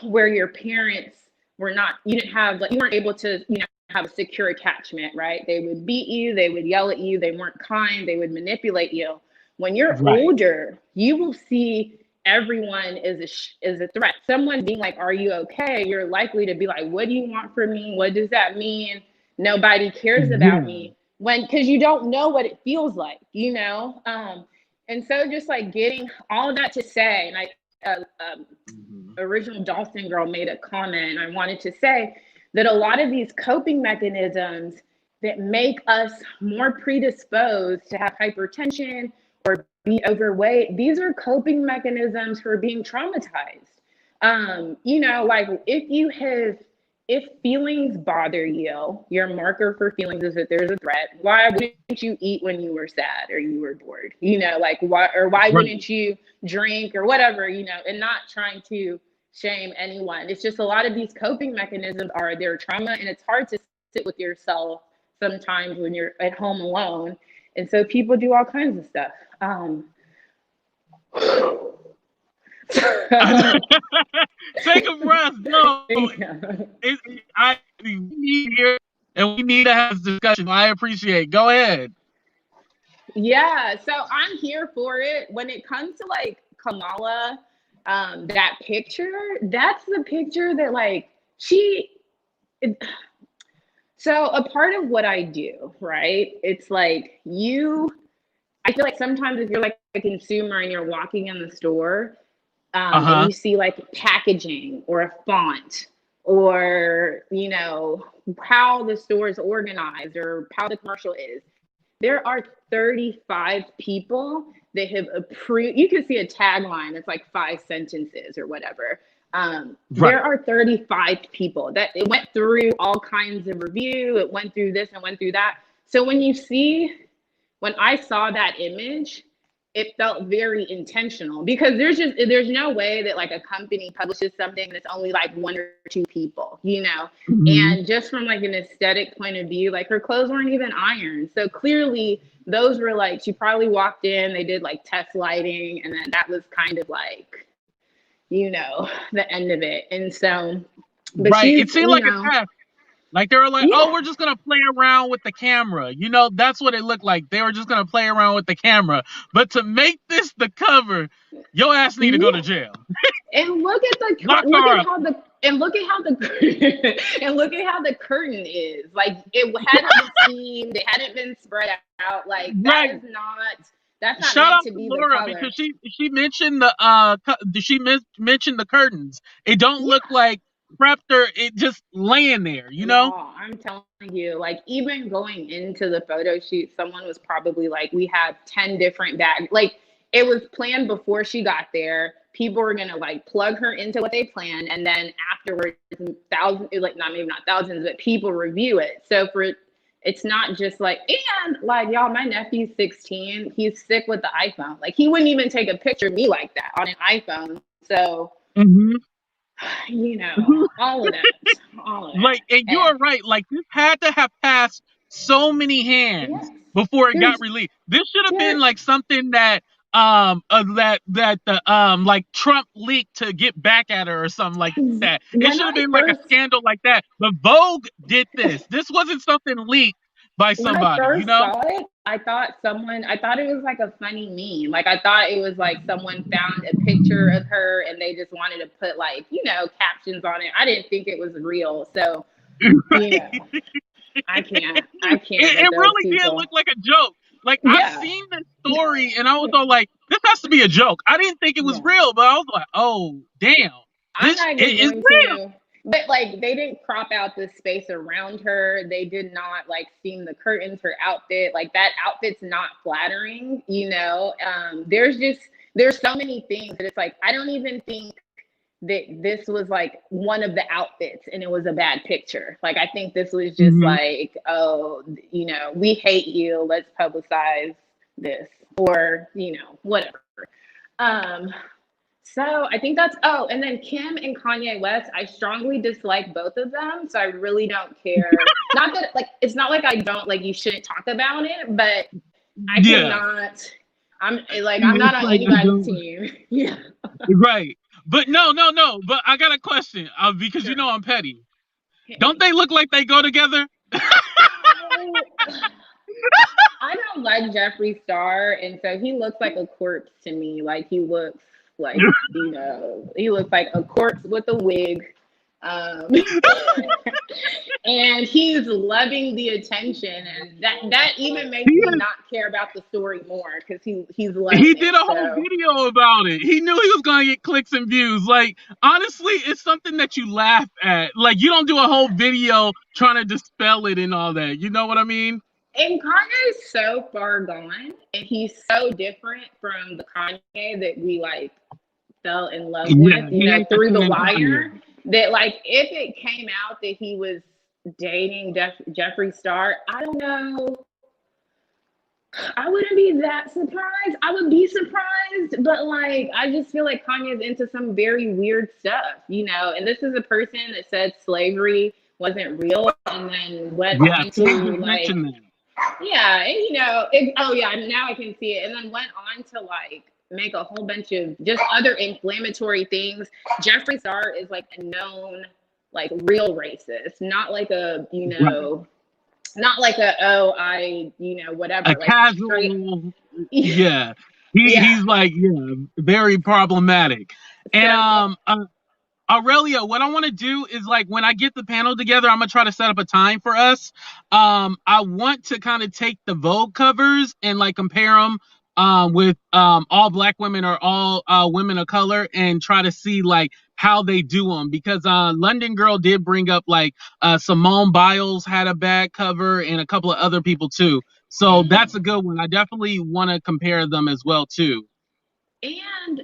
where your parents were not, you didn't have, like, you weren't able to, you know, have a secure attachment, right? They would beat you, they would yell at you, they weren't kind, they would manipulate you. When you're Right. older, you will see everyone is a threat. Someone being like, "Are you okay?" You're likely to be like, "What do you want from me? What does that mean? Nobody cares about Yeah. me." Because you don't know what it feels like, you know. And so just like getting all of that to say, and Hmm. original Dawson girl made a comment, and I wanted to say that a lot of these coping mechanisms that make us more predisposed to have hypertension or be overweight, these are coping mechanisms for being traumatized. You know, like if feelings bother you, your marker for feelings is that there's a threat. Why wouldn't you eat when you were sad or you were bored? You know, like why Right. wouldn't you drink or whatever, you know, and not trying to shame anyone. It's just a lot of these coping mechanisms are their trauma, and it's hard to sit with yourself sometimes when you're at home alone. And so people do all kinds of stuff. Take a breath. No, Yeah. we need here, and we need to have this discussion. I appreciate. Go ahead. Yeah, so I'm here for it. When it comes to like Kamala, that picture, that's the picture that like so a part of what I do, right? It's like I feel like sometimes if you're like a consumer and you're walking in the store, and you see like packaging or a font or, you know, how the store is organized or how the commercial is, there are 35 people that have approved. You can see a tagline that's like 5 sentences or whatever. There are 35 people that it went through all kinds of review. It went through this and went through that. So when I saw that image, it felt very intentional, because there's no way that like a company publishes something that's only like 1 or 2 people, you know. And just from like an aesthetic point of view, like her clothes weren't even ironed, so clearly those were like, she probably walked in, they did like test lighting, and then that was kind of like, you know, the end of it. And so it seemed like a test. Like they were like, oh, we're just gonna play around with the camera. You know, that's what it looked like. They were just gonna play around with the camera. But to make this the cover, your ass need to go to jail. And look at how the curtain is. Like it hadn't been seamed, it hadn't been spread out. Like that's not Shout meant out to be Laura, the color. because she mentioned the mentioned the curtains. It don't look like prepped or it just laying there, you know? No, I'm telling you, like even going into the photo shoot, someone was probably like, we have 10 different bags. Like it was planned before she got there. People were gonna like plug her into what they planned, and then afterwards, thousands, like maybe not thousands, but people review it. So it's not just like, and like y'all, my nephew's 16. He's sick with the iPhone. Like he wouldn't even take a picture of me like that on an iPhone. So. You know, all of that. Like, and you are right. Like, this had to have passed so many hands before it got released. This should have been like something that like Trump leaked to get back at her or something like that. It should have been like a scandal like that. But Vogue did this. This wasn't something leaked by somebody. When I first you know? saw it, I thought it was like a funny meme. Like I thought it was like someone found a picture of her and they just wanted to put like, you know, captions on it. I didn't think it was real. So, you know, I can't. It really did look like a joke. Like I've seen this story and I was all like, this has to be a joke. I didn't think it was real, but I was like, oh damn, this is real. But like they didn't crop out the space around her. They did not like seam the curtains, her outfit. Like that outfit's not flattering, you know. There's so many things that it's like, I don't even think that this was like one of the outfits and it was a bad picture. Like I think this was just like, oh, you know, we hate you, let's publicize this, or, you know, whatever. So I think and then Kim and Kanye West, I strongly dislike both of them. So I really don't care. Not that like, it's not like I don't, like you shouldn't talk about it, but I cannot, I'm not on anybody's team. Yeah. Right. But no. But I got a question because you know I'm petty. Don't they look like they go together? I don't like Jeffree Star, and so he looks like a corpse to me. Like he looks like, you know, he looks like a corpse with a wig. And he's loving the attention, and that even makes me not care about the story more, because he's loving He did a whole video about it. He knew he was gonna get clicks and views. Like honestly, it's something that you laugh at. Like you don't do a whole video trying to dispel it and all that. You know what I mean? And Kanye's so far gone, and he's so different from the Kanye that we like fell in love with, you know, through The Wire. That like, if it came out that he was dating Jeffree Star, I don't know. I wouldn't be that surprised. I would be surprised, but like, I just feel like Kanye's into some very weird stuff, you know. And this is a person that said slavery wasn't real, and then went on to like, and you know, now I can see it, and then went on to like make a whole bunch of just other inflammatory things. Jeffree Star is like a known like real racist, not like a, you know, not like a whatever. A like casual, he's like very problematic. And Aurelia, what I want to do is like when I get the panel together, I'm gonna try to set up a time for us. I want to kind of take the Vogue covers and like compare them with all black women or all women of color and try to see like how they do them because London Girl did bring up like Simone Biles had a bad cover and a couple of other people too. So that's a good one. I definitely want to compare them as well too. And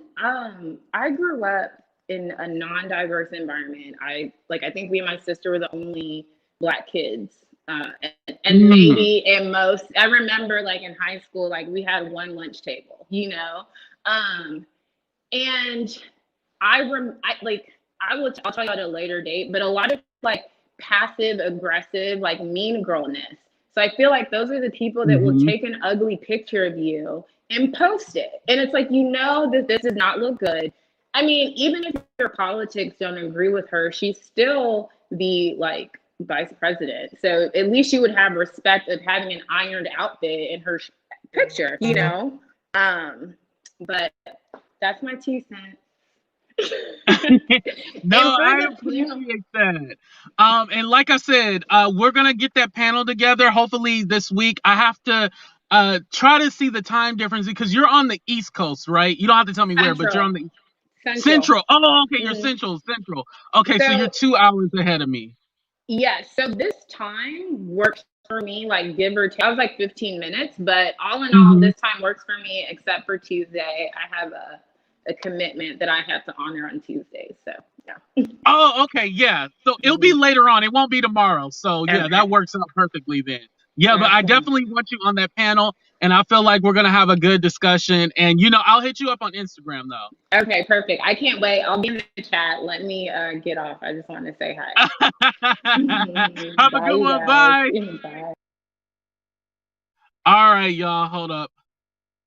I grew up in a non-diverse environment. I think me and my sister were the only black kids. And maybe in most, I remember like in high school, like we had one lunch table, you know? And I'll tell you at a later date, but a lot of like passive aggressive, like mean girlness. So I feel like those are the people that will take an ugly picture of you and post it. And it's like, you know that this does not look good. I mean, even if your politics don't agree with her, she's still the like vice president. So at least you would have respect of having an ironed outfit in her picture, you know? But that's my 2 cents. No, I appreciate that. And like I said, we're gonna get that panel together hopefully this week. I have to try to see the time difference because you're on the East Coast, right? You don't have to tell me where, but you're on the Central. Oh, okay, you're Central. Okay, so you're 2 hours ahead of me. Yeah, so this time works for me, like give or take. I was like 15 minutes, but all in all, this time works for me except for Tuesday. I have a commitment that I have to honor on Tuesday. So yeah. Oh, okay, yeah. So it'll be later on. It won't be tomorrow. So yeah, that works out perfectly then. Yeah, but I definitely want you on that panel, and I feel like we're gonna have a good discussion. And you know, I'll hit you up on Instagram though. Okay, perfect. I can't wait. I'll be in the chat. Let me get off. I just want to say hi. Have a good one. Bye. Bye. All right, y'all. Hold up.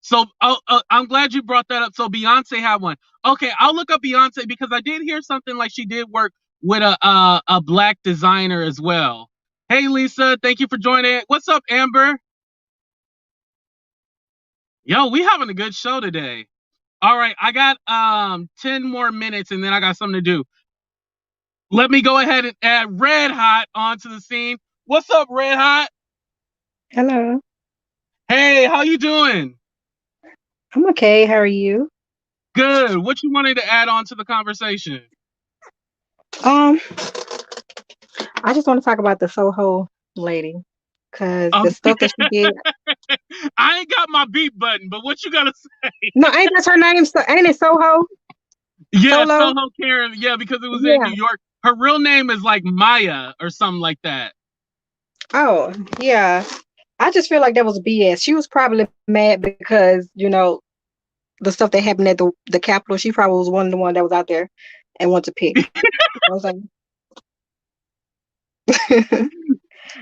So I'm glad you brought that up. So Beyonce had one. Okay, I'll look up Beyonce because I did hear something like she did work with a black designer as well. Hey Lisa, thank you for joining. What's up, Amber? Yo, we having a good show today. All right, I got 10 more minutes and then I got something to do. Let me go ahead and add Red Hot onto the scene. What's up, Red Hot? Hello. Hey, how you doing? I'm okay. How are you? Good. What you wanted to add on to the conversation? I just want to talk about the Soho lady, cause the stuff that she did. I ain't got my beat button, but what you gotta say? No, ain't that her name? Ain't it Soho? Yeah, Sohokaren. Yeah, because it was in New York. Her real name is like Maya or something like that. Oh, yeah. I just feel like that was BS. She was probably mad because, you know, the stuff that happened at the Capitol. She probably was one of the ones that was out there and wanted to pick. I was like,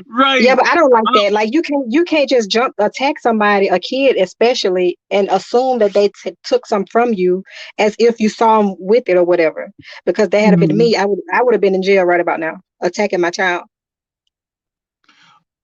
right. Yeah, but I don't like that. Like you can't just attack somebody, a kid especially, and assume that they took some from you as if you saw them with it or whatever. Because that had been me, I would have been in jail right about now, attacking my child.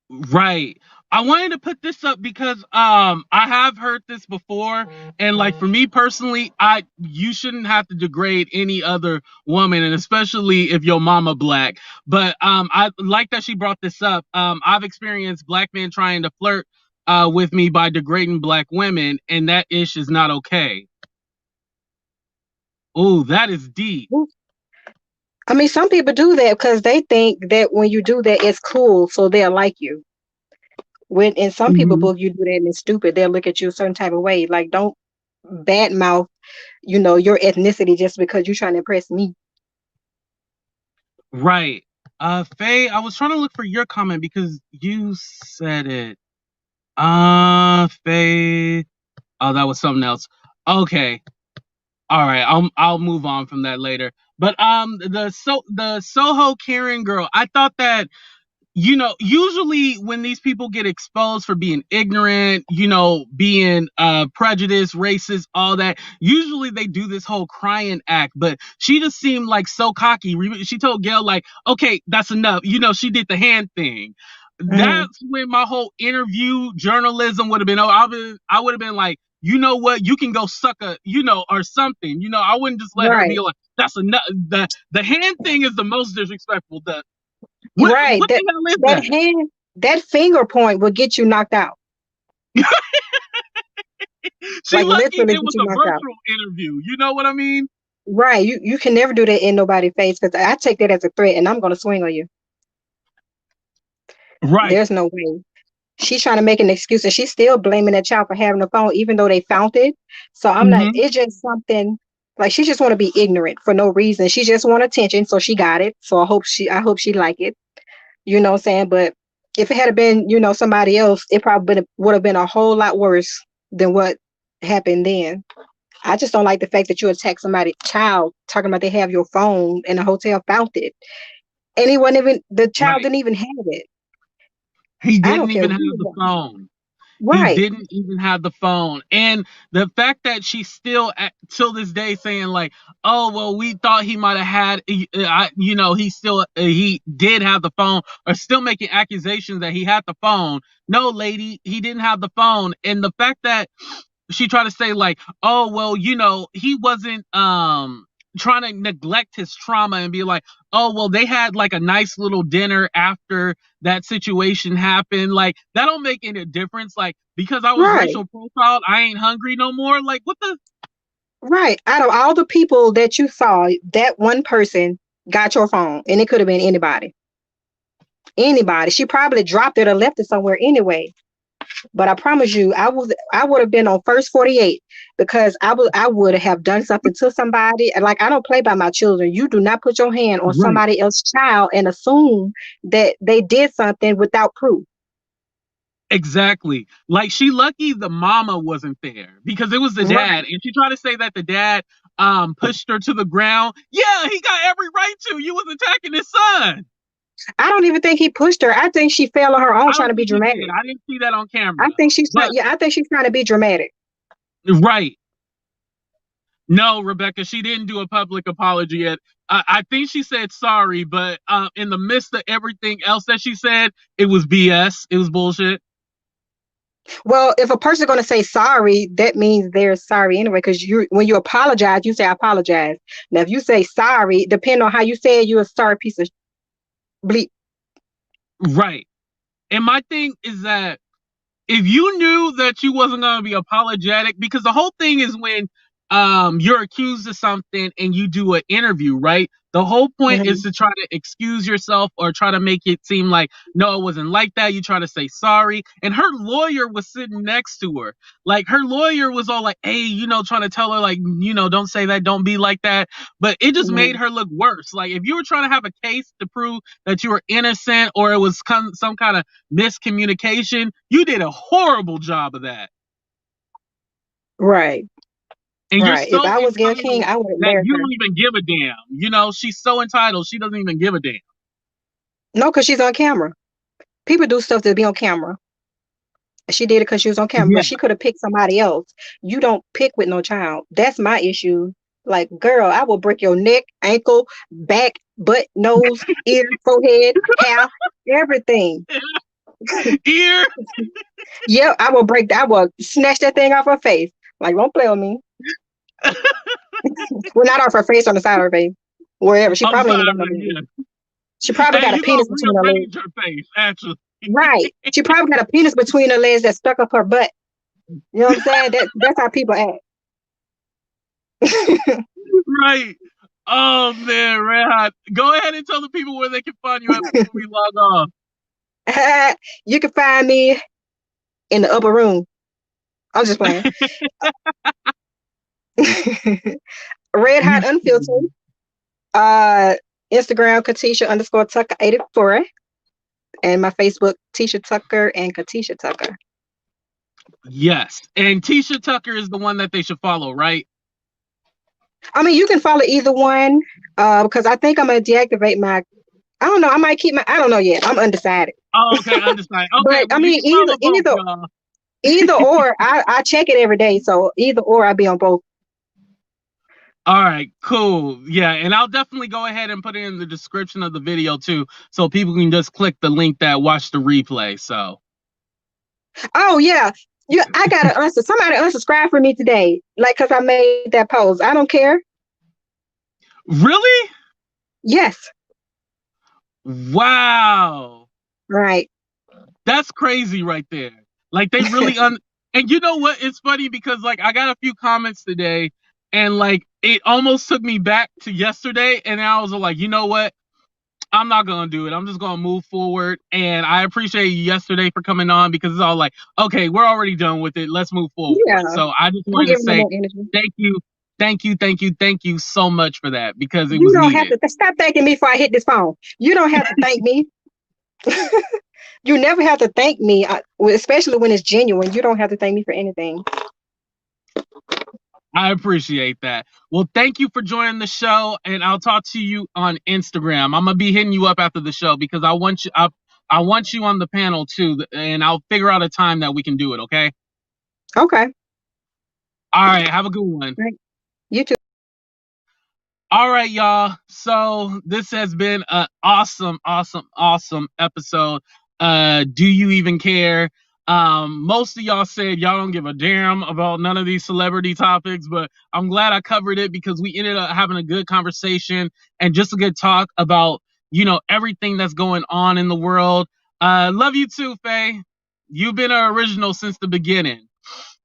Right. I wanted to put this up because I have heard this before, and like for me personally, you shouldn't have to degrade any other woman, and especially if your mama black. But I like that she brought this up. I've experienced black men trying to flirt with me by degrading black women, and that ish is not okay. Ooh, that is deep. I mean, some people do that because they think that when you do that, it's cool, so they'll like you. When in some people's book you do that and it's stupid, they'll look at you a certain type of way. Like, don't badmouth, you know, your ethnicity just because you're trying to impress me. Right. Faye, I was trying to look for your comment because you said it. Faye. Oh, that was something else. Okay. All right. I'll move on from that later. But the Sohokaren girl, I thought that, you know, usually when these people get exposed for being ignorant, you know, being prejudiced, racist, all that, usually they do this whole crying act, but she just seemed like so cocky. She told Gail like, okay, that's enough. You know, she did the hand thing. That's when my whole interview journalism would have been, I would have been like, you know what, you can go suck a, or something. I wouldn't just let her be Right. like, that's enough. The hand thing is the most disrespectful. What Right. the hell is That that? hand, that finger point will get you knocked out. She Like lucky literally it get was you a knocked out. virtual interview. You know what I mean? Right. You can never do that in nobody's face, because I take that as a threat and I'm gonna swing on you. Right. There's no way. She's trying to make an excuse, and she's still blaming that child for having a phone, even though they found it. So I'm not, Mm-hmm. it's just something like she just want to be ignorant for no reason. She just want attention, so she got it. So I hope she like it. You know what I'm saying? But if it had been, somebody else, it probably would have been a whole lot worse than what happened then. I just don't like the fact that you attack somebody's child talking about they have your phone and the hotel found it. And the child Right. didn't even have it. He I don't didn't care even who have it the was. phone. He Right, didn't even have the phone. And the fact that she's still till this day saying like, oh, well, we thought he might have had, he did have the phone, or still making accusations that he had the phone. No, lady, he didn't have the phone. And the fact that she tried to say like, oh, well, he wasn't trying to neglect his trauma and be like, oh, well, they had like a nice little dinner after that situation happened. Like, that don't make any difference. Like, because I was right, racial profiled, I ain't hungry no more. Like, what the? right. Out of all the people that you saw, that one person got your phone, and it could have been anybody. Anybody. She probably dropped it or left it somewhere anyway. But I promise you, I would have been on first 48, because I would have done something to somebody. And like, I don't play by my children. You do not put your hand on Right. somebody else's child and assume that they did something without proof. Exactly. Like, she lucky the mama wasn't there, because it was the dad, Right. and she tried to say that the dad pushed her to the ground. Yeah, he got every right to. You was attacking his son. I don't even think he pushed her. I think she fell on her own I trying don't to be think he did. dramatic. I didn't see that on camera. I think she's trying. But Yeah, I think she's trying to be dramatic. right. No, Rebecca, she didn't do a public apology yet. I think she said sorry, but in the midst of everything else that she said, it was BS. It was bullshit. Well, if a person's going to say sorry, that means they're sorry anyway. Because when you apologize, you say I apologize. Now, if you say sorry, depending on how you say it, you're a sorry piece of bleep. Right. And my thing is that if you knew that you wasn't going to be apologetic, because the whole thing is when you're accused of something and you do an interview, right? The whole point is Mhm. to try to excuse yourself or try to make it seem like, no, it wasn't like that. You try to say sorry. And her lawyer was sitting next to her. Like, her lawyer was all like, hey, trying to tell her like, don't say that, don't be like that. But it just made Mhm. her look worse. Like, if you were trying to have a case to prove that you were innocent, or it was some kind of miscommunication, you did a horrible job of that. Right. And you're Right. If so I was Gail King, entitled I would have that married you her. don't even give a damn. She's so entitled, she doesn't even give a damn. No, because she's on camera. People do stuff to be on camera. She did it because she was on camera, Yeah. but she could have picked somebody else. You don't pick with no child. That's my issue. Like, girl, I will break your neck, ankle, back, butt, nose, ear, forehead, hair, everything. Ear. Yeah, I will snatch that thing off her face. Like, don't play with me. Well, not off her face, on the side of her face. Wherever. She I'm probably sorry, ain't got no yeah. She probably Hey, got a you gonna penis between her legs. rearrange her face, actually. Right. She probably got a penis between her legs that stuck up her butt. You know what I'm saying? That's how people act. Right. Oh man, Red Hot. Go ahead and tell the people where they can find you at before we log off. You can find me in the upper room. I'm just playing. Red Hot Unfiltered. Instagram, Katisha_Tucker84. And my Facebook, Tisha Tucker and Katisha Tucker. Yes. And Tisha Tucker is the one that they should follow, right? I mean, you can follow either one, because I think I'm going to deactivate my, I don't know, I might keep my, I don't know yet. I'm undecided. Oh, okay, undecided. Okay, But I well, you mean, can follow both, y'all. either or, I check it every day. So either or, I'll be on both. All right, cool. Yeah, and I'll definitely go ahead and put it in the description of the video too, so people can just click the link that watch the replay. So. Oh yeah, I gotta somebody unsubscribe for me today, like, cause I made that post. I don't care. Really? Yes. Wow. Right. That's crazy right there. Like they really and you know what? It's funny because like I got a few comments today and like it almost took me back to yesterday and I was like, you know what? I'm not gonna do it. I'm just gonna move forward. And I appreciate you yesterday for coming on because it's all like, okay, we're already done with it. Let's move forward. Yeah. So I just I'm wanted to giving them say more energy. thank you so much for that because it You was don't needed. have to stop thanking me before I hit this phone. You don't have to thank me. You never have to thank me, especially when it's genuine. You don't have to thank me for anything. I appreciate that. Well, thank you for joining the show, and I'll talk to you on Instagram. I'm gonna be hitting you up after the show because I want you. I want you on the panel too, and I'll figure out a time that we can do it. Okay. Okay. All right. Have a good one. Right. You too. All right, y'all. So this has been an awesome episode. Do you even care? Most of y'all said y'all don't give a damn about none of these celebrity topics, but I'm glad I covered it because we ended up having a good conversation and just a good talk about, everything that's going on in the world. Love you too, Faye. You've been an original since the beginning.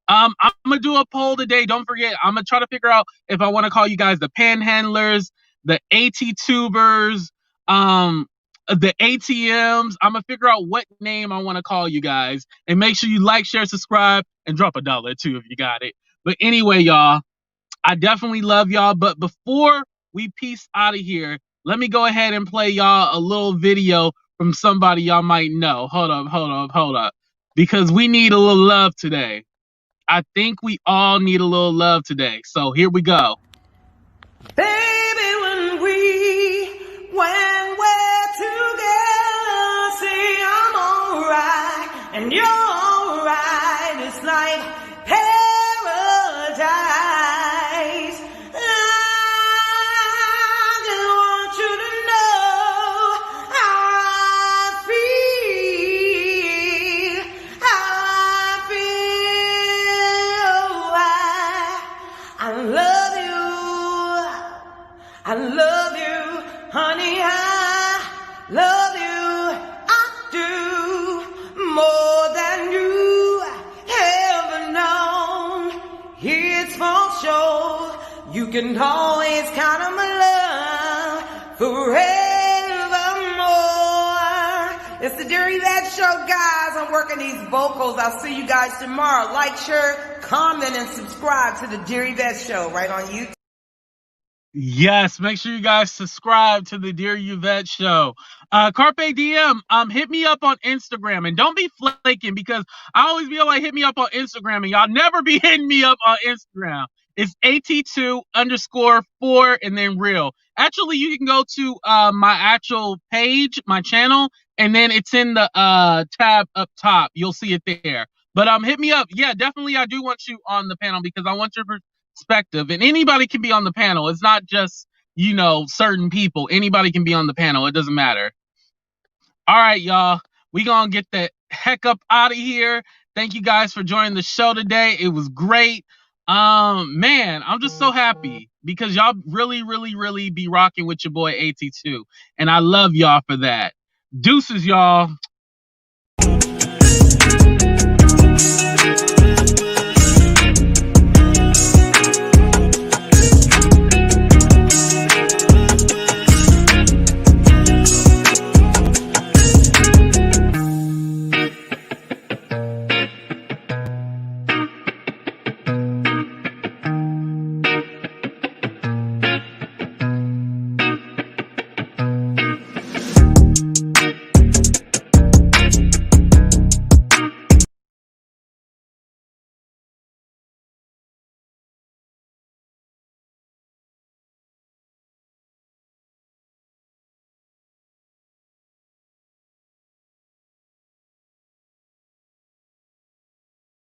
I'm gonna do a poll today. Don't forget, I'm gonna try to figure out if I want to call you guys the panhandlers, the AT-tubers, the ATMs. I'm gonna figure out what name I want to call you guys, and make sure you like, share, subscribe, and drop $1 too if you got it. But anyway, y'all, I definitely love y'all. But before we peace out of here, let me go ahead and play y'all a little video from somebody y'all might know. Hold up, because we need a little love today. I think we all need a little love today. So here we go. Baby, when we're together, say I'm alright and you're alright. It's like paradise. I just want you to know how I feel. I love you. I love you, honey. I love you. I do more than you ever known. It's for sure. You can always count on my love forevermore. It's the Dear Yvette Show, guys. I'm working these vocals. I'll see you guys tomorrow. Like, share, comment, and subscribe to the Dear Yvette Show right on YouTube. Yes, make sure you guys subscribe to the Dear Yvette Show. Carpe Diem, hit me up on Instagram and don't be flaking because I always be like, hit me up on Instagram and y'all never be hitting me up on Instagram. It's AT2_4 and then real. Actually, you can go to my actual page, my channel, and then it's in the tab up top. You'll see it there. But hit me up. Yeah, definitely I do want you on the panel because I want your perspective, and anybody can be on the panel. It's not just certain people. Anybody can be on the panel. It doesn't matter. All right, y'all, we gonna get the heck up out of here. Thank you guys for joining the show today. It was great. Man, I'm just so happy because y'all really be rocking with your boy AT2, and I love y'all for that. Deuces, y'all.